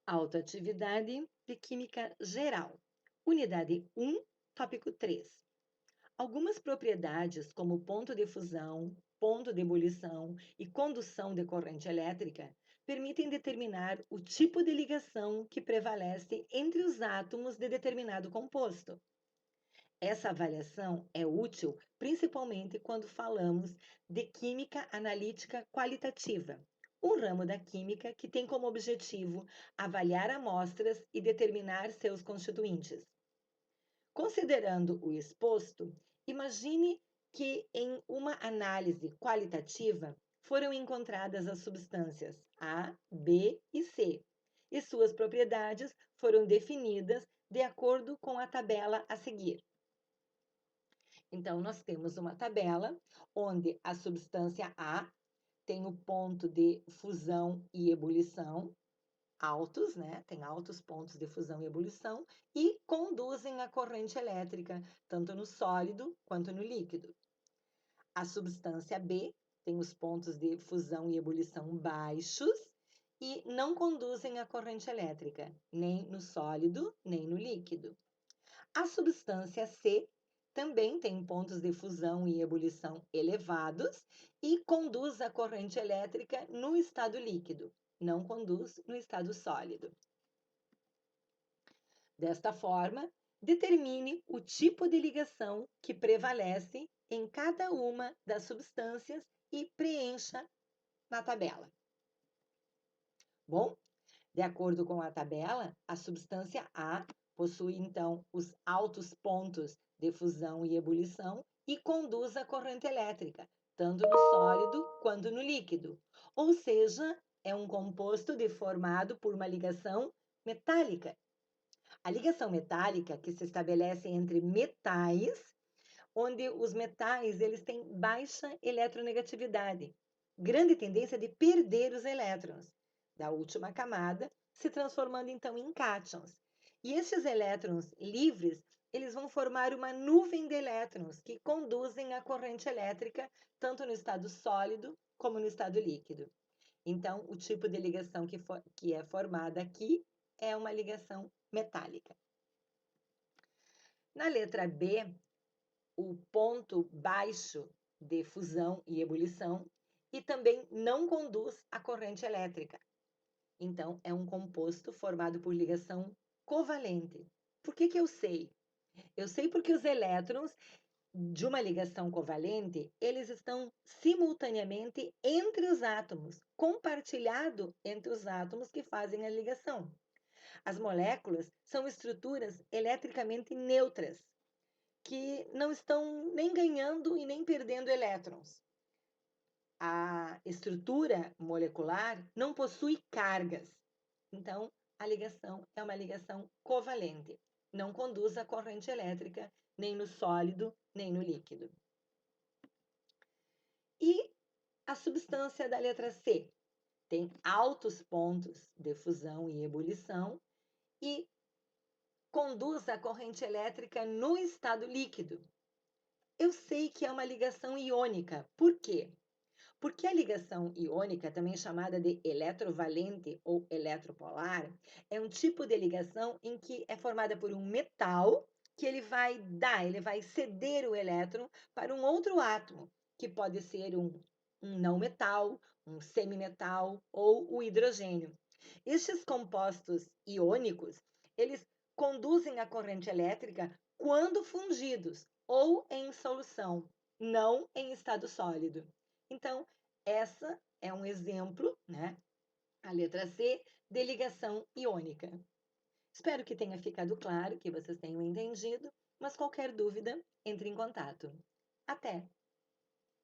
Autoatividade de Química Geral. Unidade 1, tópico 3. Algumas propriedades, como ponto de fusão, ponto de ebulição e condução de corrente elétrica, permitem determinar o tipo de ligação que prevalece entre os átomos de determinado composto. Essa avaliação é útil principalmente quando falamos de química analítica qualitativa, um ramo da química que tem como objetivo avaliar amostras e determinar seus constituintes. Considerando o exposto, imagine que em uma análise qualitativa foram encontradas as substâncias A, B e C, e suas propriedades foram definidas de acordo com a tabela a seguir. Então, nós temos uma tabela onde a substância A tem o ponto de fusão e ebulição altos, né? Tem altos pontos de fusão e ebulição e conduzem a corrente elétrica tanto no sólido quanto no líquido. A substância B tem os pontos de fusão e ebulição baixos e não conduzem a corrente elétrica, nem no sólido, nem no líquido. A substância C também tem pontos de fusão e ebulição elevados e conduz a corrente elétrica no estado líquido, não conduz no estado sólido. Desta forma, determine o tipo de ligação que prevalece em cada uma das substâncias e preencha na tabela. Bom, de acordo com a tabela, a substância A possui, então, os altos pontos de fusão e ebulição e conduz a corrente elétrica, tanto no sólido quanto no líquido. Ou seja, é um composto formado por uma ligação metálica. A ligação metálica que se estabelece entre metais, onde os metais eles têm baixa eletronegatividade, grande tendência de perder os elétrons da última camada, se transformando então em cátions. E esses elétrons livres, eles vão formar uma nuvem de elétrons que conduzem a corrente elétrica tanto no estado sólido como no estado líquido. Então, o tipo de ligação que é formada aqui é uma ligação metálica. Na letra B, o ponto baixo de fusão e ebulição e também não conduz a corrente elétrica. Então, é um composto formado por ligação covalente. Por que eu sei? Eu sei porque os elétrons de uma ligação covalente, eles estão simultaneamente entre os átomos, compartilhado entre os átomos que fazem a ligação. As moléculas são estruturas eletricamente neutras, que não estão nem ganhando e nem perdendo elétrons. A estrutura molecular não possui cargas. Então, a ligação é uma ligação covalente. Não conduz a corrente elétrica nem no sólido, nem no líquido. E a substância da letra C tem altos pontos de fusão e ebulição e conduz a corrente elétrica no estado líquido. Eu sei que é uma ligação iônica. Por quê? Porque a ligação iônica, também chamada de eletrovalente ou eletropolar, é um tipo de ligação em que é formada por um metal que ele vai ceder o elétron para um outro átomo, que pode ser um não metal, um semimetal ou o hidrogênio. Estes compostos iônicos, eles conduzem a corrente elétrica quando fundidos ou em solução, não em estado sólido. Então, essa é um exemplo, né? A letra C, de ligação iônica. Espero que tenha ficado claro, que vocês tenham entendido, mas qualquer dúvida, entre em contato. Até!